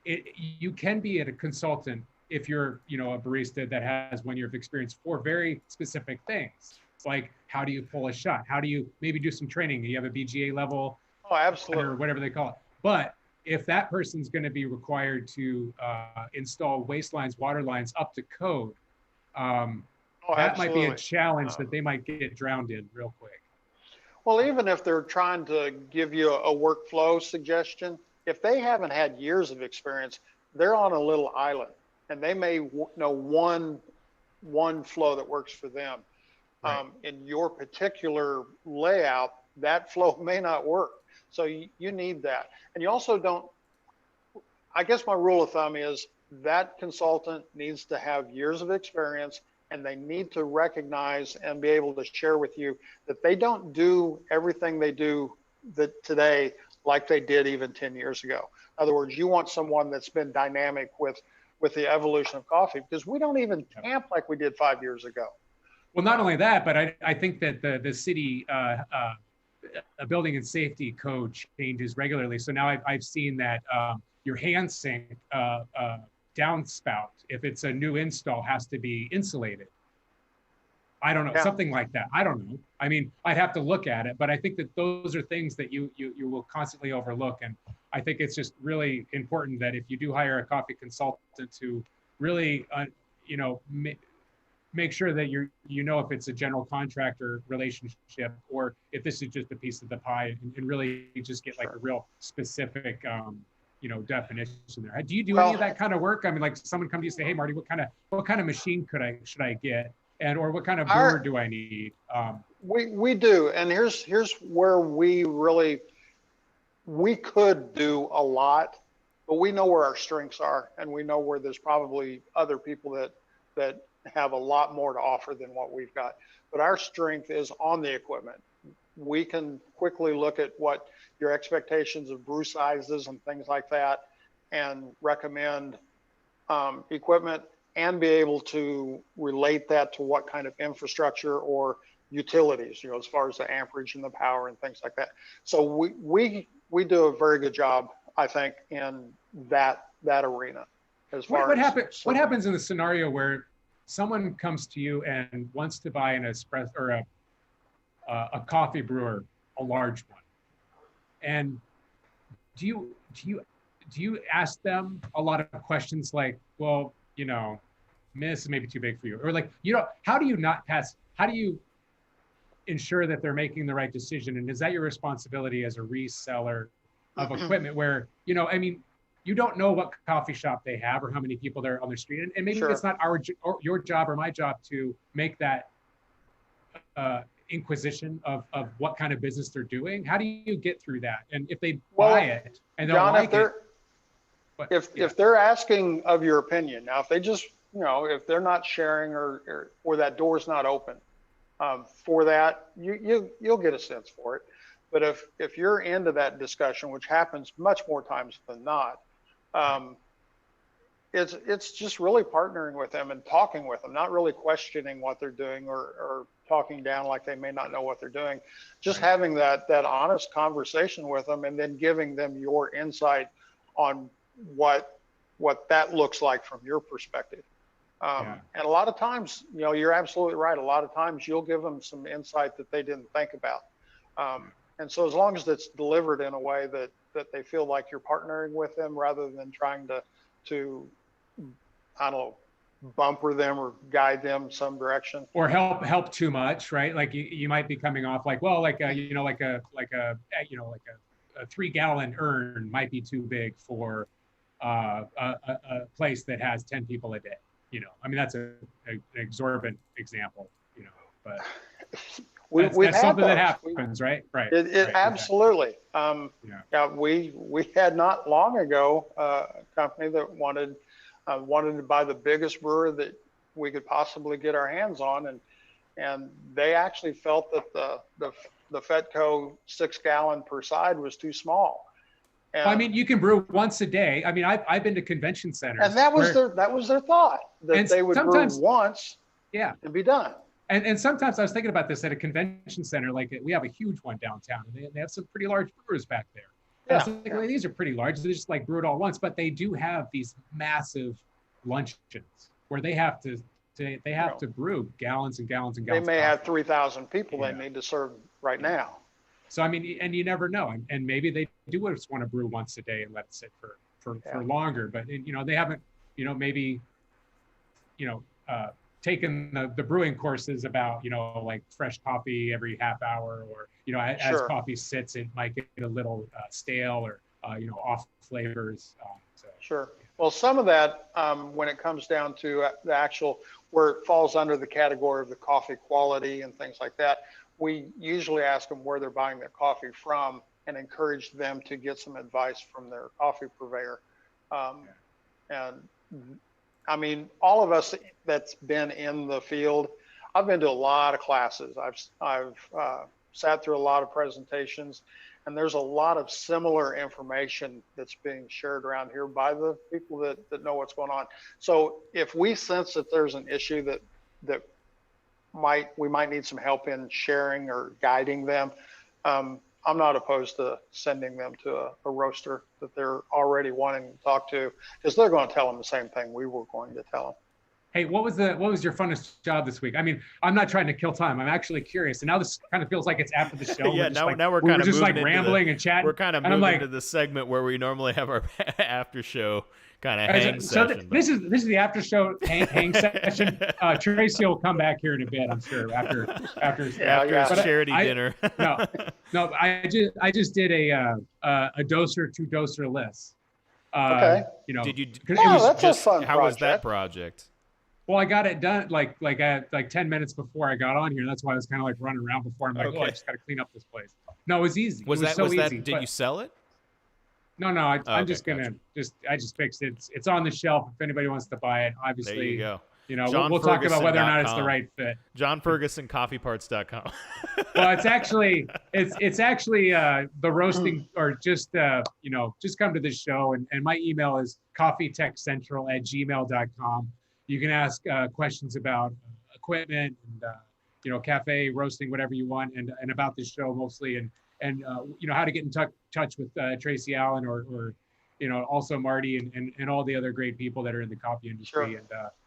you can be a consultant if you're, a barista that has 1 year of experience for very specific things. It's like, how do you pull a shot? How do you maybe do some training? You have a BGA level, absolutely, or whatever they call it. But if that person's going to be required to install waste lines, water lines up to code, that might be a challenge that they might get drowned in real quick. Well, even if they're trying to give you a workflow suggestion, if they haven't had years of experience, they're on a little island, and they may know one flow that works for them. Right. In your particular layout, that flow may not work. So you need that. And you also don't, I guess my rule of thumb is that consultant needs to have years of experience, and they need to recognize and be able to share with you that they don't do everything they do today like they did even 10 years ago. In other words, you want someone that's been dynamic with the evolution of coffee, because we don't even camp like we did 5 years ago. Well, not only that, but I think that the city a building and safety code changes regularly. So now I've seen that your hand sink downspout, if it's a new install, has to be insulated. I don't know, something like that. I don't know. I mean, I'd have to look at it, but I think that those are things that you will constantly overlook. And I think it's just really important that if you do hire a coffee consultant to really, make sure that you know if it's a general contractor relationship or if this is just a piece of the pie, and really just get like a real specific definition there. Do you do any of that kind of work? I mean, like someone come to you and say, hey Marty, what kind of machine should I get, and or what kind of brewer do I need? We do, and here's where we could do a lot, but we know where our strengths are, and we know where there's probably other people that have a lot more to offer than what we've got. But our strength is on the equipment. We can quickly look at what your expectations of brew sizes and things like that, and recommend equipment, and be able to relate that to what kind of infrastructure or utilities, as far as the amperage and the power and things like that. So we do a very good job, I think, in that arena. As far what happens in the scenario where someone comes to you and wants to buy an espresso or a coffee brewer, a large one, and do you ask them a lot of questions like, well, this is maybe too big for you, or like, how do you ensure that they're making the right decision? And is that your responsibility as a reseller of equipment where, I mean, you don't know what coffee shop they have or how many people they're on the street. And maybe it's not your job or my job to make that inquisition of what kind of business they're doing. How do you get through that? And if they buy it and they'll like it. If they're asking of your opinion, now, if they just, if they're not sharing or that door's not open for that, you'll get a sense for it. But if you're into that discussion, which happens much more times than not, it's just really partnering with them and talking with them, not really questioning what they're doing or talking down like they may not know what they're doing. Just having that honest conversation with them, and then giving them your insight on what that looks like from your perspective. And a lot of times, you're absolutely right. A lot of times you'll give them some insight that they didn't think about. And so as long as it's delivered in a way that they feel like you're partnering with them rather than trying to I don't know, bumper them or guide them some direction. Or help too much, right? Like you might be coming off like, well, like a 3-gallon urn might be too big for a place that has 10 people a day. I mean, that's an exorbitant example, but that's something that happens, right? Right. It absolutely. We had not long ago a company that wanted to buy the biggest brewer that we could possibly get our hands on, and they actually felt that the Fetco 6-gallon per side was too small. And, I mean, you can brew once a day. I mean, I've been to convention centers, and that was their thought, that they would brew once, and be done. And sometimes I was thinking about this at a convention center, like we have a huge one downtown, and they have some pretty large brewers back there. I was thinking, well, these are pretty large. They just like brew it all once, but they do have these massive luncheons where they have to brew gallons and gallons and gallons. They may have 3,000 people they need to serve right now. So I mean, and you never know, and maybe they do just want to brew once a day and let it sit for longer, but they haven't maybe taken the brewing courses about like fresh coffee every half hour, or as coffee sits, it might get a little stale or off flavors. Sure. Well, some of that when it comes down to the actual where it falls under the category of the coffee quality and things like that, we usually ask them where they're buying their coffee from and encourage them to get some advice from their coffee purveyor. And I mean, all of us that's been in the field, I've been to a lot of classes. I've sat through a lot of presentations, and there's a lot of similar information that's being shared around here by the people that know what's going on. So if we sense that there's an issue that we might need some help in sharing or guiding them, I'm not opposed to sending them to a roaster that they're already wanting to talk to, because they're going to tell them the same thing we were going to tell them. Hey, what was your funnest job this week? I mean, I'm not trying to kill time. I'm actually curious. And now this kind of feels like it's after the show. Yeah, now we're we kind were of just like moving rambling and chatting. We're kind of and I'm moving like, to the segment where we normally have our after show kind of hang session. This is the after show hang session. Tracy will come back here in a bit, I'm sure, after his charity dinner. No, I just did a doser to doser list. Okay. You know, did you? That's a fun How was that project? Well, I got it done like 10 minutes before I got on here. That's why I was kind of like running around before. I'm like, I just got to clean up this place. No, it was easy. Was that easy? Did you sell it? No, I'm just gonna I just fixed it. It's on the shelf if anybody wants to buy it. Obviously, there you go. You know, we'll talk about whether or not it's the right fit. JohnFergusonCoffeeParts.com. Well, it's actually the roasting, or just just come to this show, and my email is coffeetechcentral@gmail.com. You can ask questions about equipment and cafe roasting, whatever you want, and about this show mostly, and how to get in touch with Tracy Allen or also Marty and all the other great people that are in the coffee industry. Sure.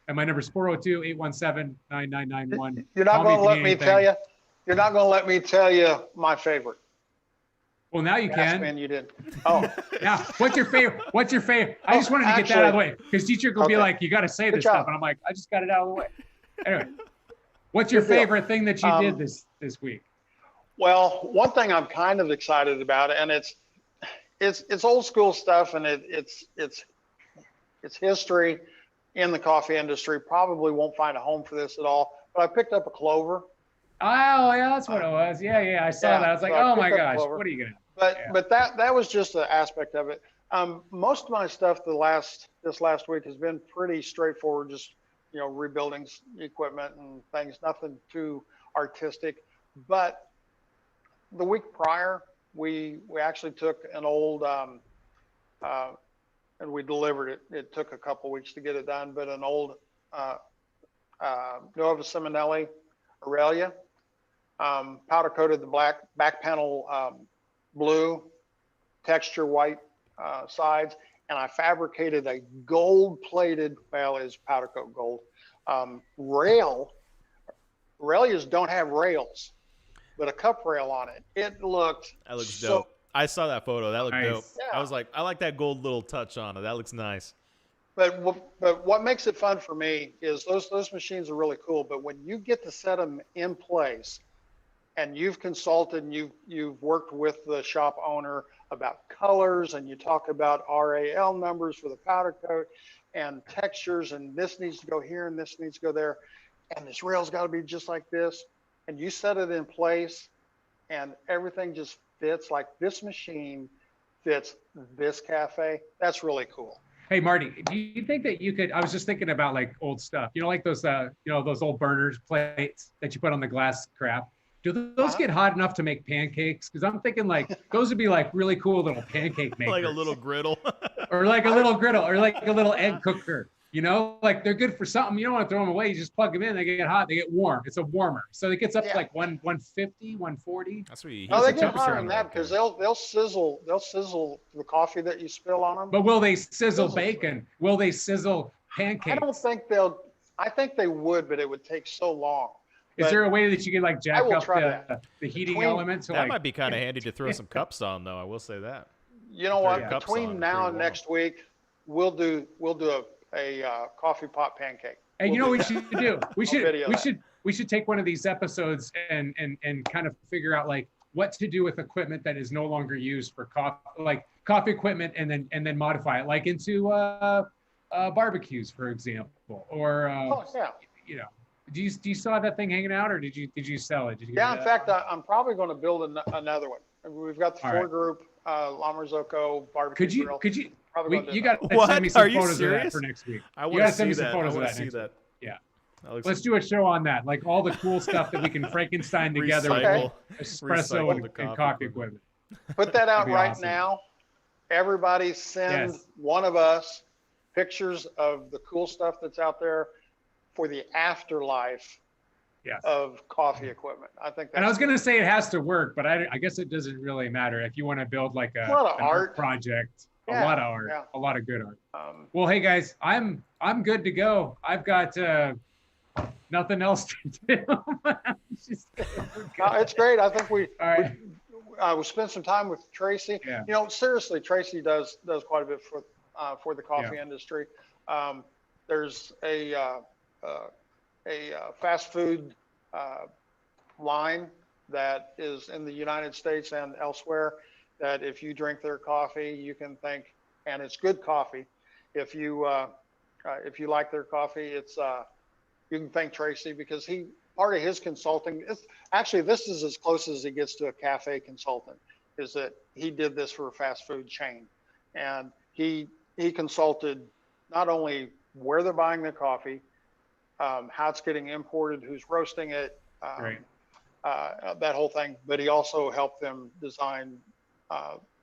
And my number is 402-817-9991. You're not going to let me tell you. You're not going to let me tell you my favorite. Well, now you can. Man, you did. Oh, now what's your favorite? I just wanted to get that out of the way because teacher will be like, you got to say this stuff, and I'm like, I just got it out of the way. Anyway, what's your favorite thing that you did this week? Well, one thing I'm kind of excited about, and it's old school stuff, and it's history in the coffee industry. Probably won't find a home for this at all, but I picked up a clover. Oh yeah, that's what it was. Yeah, I saw that. I was like, oh my gosh, what are you gonna? But that was just an aspect of it. Most of my stuff this last week has been pretty straightforward, just rebuilding equipment and things, nothing too artistic. But the week prior, we actually took an old and we delivered it. It took a couple weeks to get it done, but an old Nova Simonelli Aurelia, powder coated the back panel blue, texture white sides, and I fabricated a gold plated, well, it's powder coat gold rail. Aurelias don't have rails, but a cup rail on it. That looks dope. I saw that photo. That looked dope. Yeah. I was like, I like that gold little touch on it. That looks nice. But what makes it fun for me is those machines are really cool. But when you get to set them in place, and you've consulted and you've worked with the shop owner about colors, and you talk about RAL numbers for the powder coat and textures, and this needs to go here and this needs to go there, and this rail's got to be just like this, and you set it in place, and everything just fits like this machine fits this cafe. That's really cool. Hey, Marty, do you think that you could, I was just thinking about like old stuff, like those, those old burners plates that you put on the glass crap. Do those get hot enough to make pancakes? Because I'm thinking like those would be like really cool little pancake makers. Like a little griddle. Or like a little griddle, or like a little egg cooker. Like they're good for something. You don't want to throw them away. You just plug them in. They get hot. They get warm. It's a warmer. So it gets up to like 150, 140. That's what you. Oh, they get hotter than that because they'll sizzle the coffee that you spill on them. But will they sizzle bacon? Will they sizzle pancakes? I don't think they'll. I think they would, but it would take so long. Is there a way that you could like jack up the heating element? That might be kind of handy to throw some cups on, though. I will say that. You know what? Between now and next week, we'll do a coffee pot pancake. And you know what we should do? We should take one of these episodes and kind of figure out like what to do with equipment that is no longer used for coffee equipment, and then modify it like into barbecues, for example, or Do you still have that thing hanging out, or did you sell it? In fact, I'm probably going to build another one. We've got the four group La Marzocco barbecue grill. You got to send me some photos of that for next week. I want to see that. I want to see that. Yeah. Let's do a show on that, like all the cool stuff that we can Frankenstein together with espresso and coffee equipment. Put that out right now. Everybody send one of us pictures of the cool stuff that's out there for the afterlife of coffee equipment. I think that's, and I was going to say it has to work, but I guess it doesn't really matter if you want to build like an art project. a lot of art, yeah. a lot of good art. Um, Well, hey guys, I'm good to go. I've got nothing else to do. no, it's great. I think we All right. we spent some time with Tracy. Yeah. You know, seriously, Tracy does quite a bit for the coffee Yeah. industry. There's a fast food line that is in the United States and elsewhere that if you drink their coffee, you can thank, and it's good coffee. If you like their coffee, it's you can thank Tracy because part of his consulting is actually, this is as close as he gets to a cafe consultant, is that he did this for a fast food chain, and he consulted not only where they're buying their coffee, how it's getting imported, who's roasting it, that whole thing, but he also helped them design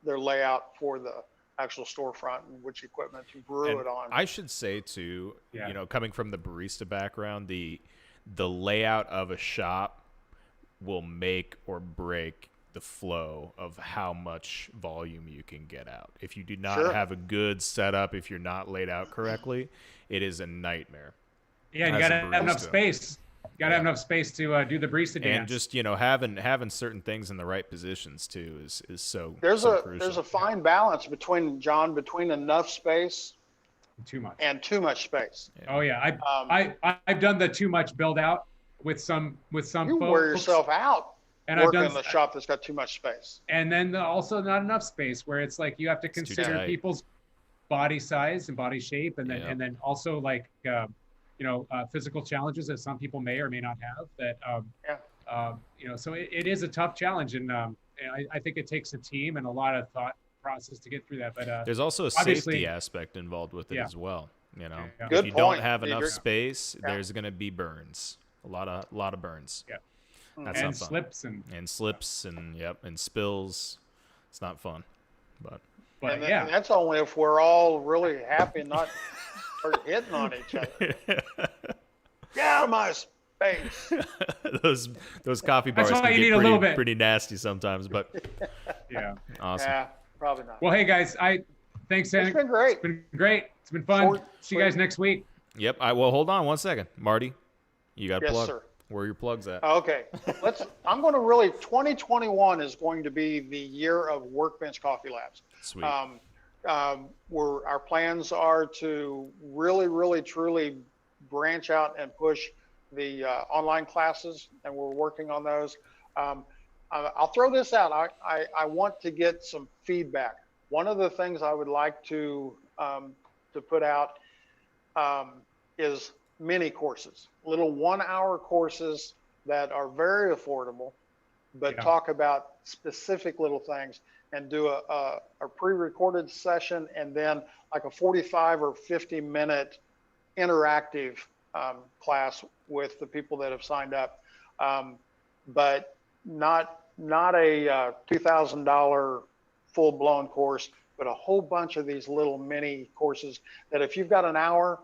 their layout for the actual storefront and which equipment to brew it on. I should say too, you know, coming from the barista background, the layout of a shop will make or break the flow of how much volume you can get out. If you do not have a good setup, if you're not laid out correctly, it is a nightmare. Yeah, you gotta have enough space. You gotta have enough space to do the barista dance. And just, you know, having certain things in the right positions too is so There's crucial. there's a fine balance between enough space too much and too much space. Oh yeah, I've done the too much build out with some You folks, wear yourself out and working I've in done the shop that's got too much space. And then also not enough space where it's like you have to consider people's body size and body shape, and then also like you know, physical challenges that some people may or may not have. That you know, so it is a tough challenge, and I think it takes a team and a lot of thought process to get through that. But there's also a safety aspect involved with it as well. You know, if you don't have enough space, there's going to be burns. A lot of burns. Yeah. That's and not fun. slips and spills. It's not fun, but and that's only if we're all really happy and not start hitting on each other. Get out of my space. those coffee bars can get pretty nasty sometimes, but yeah, awesome. Yeah, probably not. Well, hey guys, thanks. It's been great. It's been great. It's been fun. See you guys next week. Yep. Well, hold on 1 second, Marty. You got a plug. Sir. Where are your plugs at? Okay, I'm going to 2021 is going to be the year of Workbench Coffee Labs. Sweet. Our plans are to really, truly branch out and push the online classes, and we're working on those. I'll throw this out. I want to get some feedback. One of the things I would like to put out is mini courses, little 1-hour courses that are very affordable, but talk about specific little things, and do a pre-recorded session and then like a 45 or 50-minute interactive class with the people that have signed up, but not a $2,000 full-blown course, but a whole bunch of these little mini courses that if you've got an hour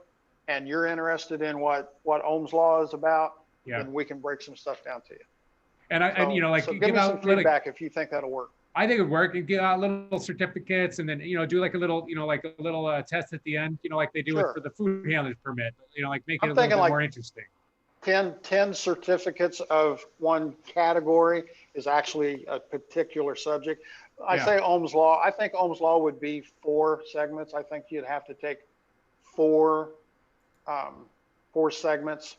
and you're interested in what Ohm's law is about, then we can break some stuff down to you. And you know, like, so give me some feedback if you think that'll work. I think it would work. And give out little certificates, and then, you know, do like a little, test at the end, you know, like they do it for the food handler's permit, you know, like make it a little bit more interesting. 10 certificates of one category is actually a particular subject. I say Ohm's law. I think Ohm's law would be 4 segments. I think you'd have to take 4 segments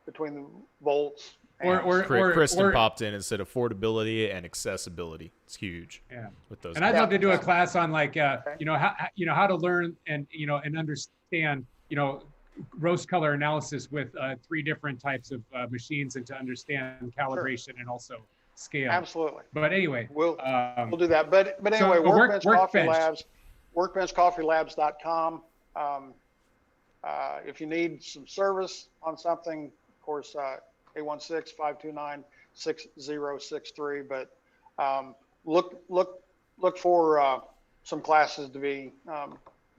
between the volts. Kristen popped in and said affordability and accessibility. It's huge. Yeah. With those. And I'd love to do a class on like how to learn and understand roast color analysis with 3 different types of machines, and to understand calibration and also scale. Absolutely. But anyway, we'll do that. But anyway, Workbench Coffee Labs, workbenchcoffeelabs.com. If you need some service on something, of course, 816-529-6063. But look for some classes to be.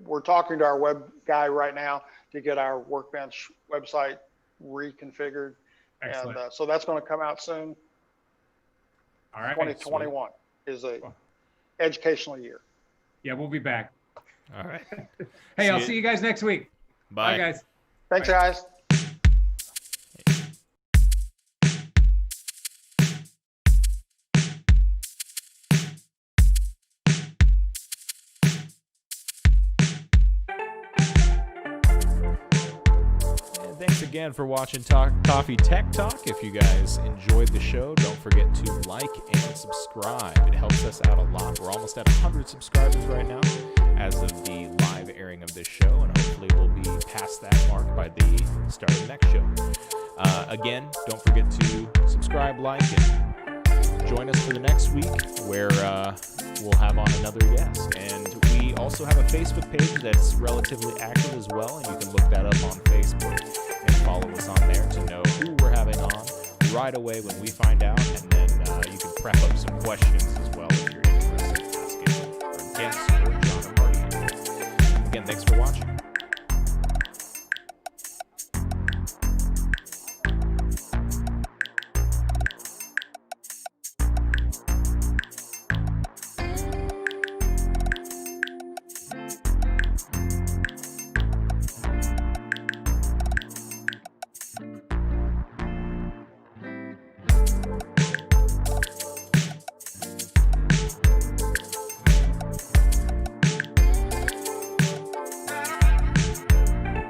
We're talking to our web guy right now to get our Workbench website reconfigured. Excellent. And so that's going to come out soon. All right. 2021 is a educational year. Yeah, we'll be back. All right. Hey, I'll see you guys next week. Bye. Bye guys. Thanks, Bye. guys. And thanks again for watching Coffee Tech Talk. If you guys enjoyed the show, don't forget to like and subscribe. It helps us out a lot. We're almost at 100 subscribers right now as of the live airing of this show, and hopefully we'll be past that mark by the start of the next show. Again, don't forget to subscribe, like, and join us for the next week where we'll have on another guest. And we also have a Facebook page that's relatively active as well, and you can look that up on Facebook and follow us on there to know who we're having on right away when we find out, and then you can prep up some questions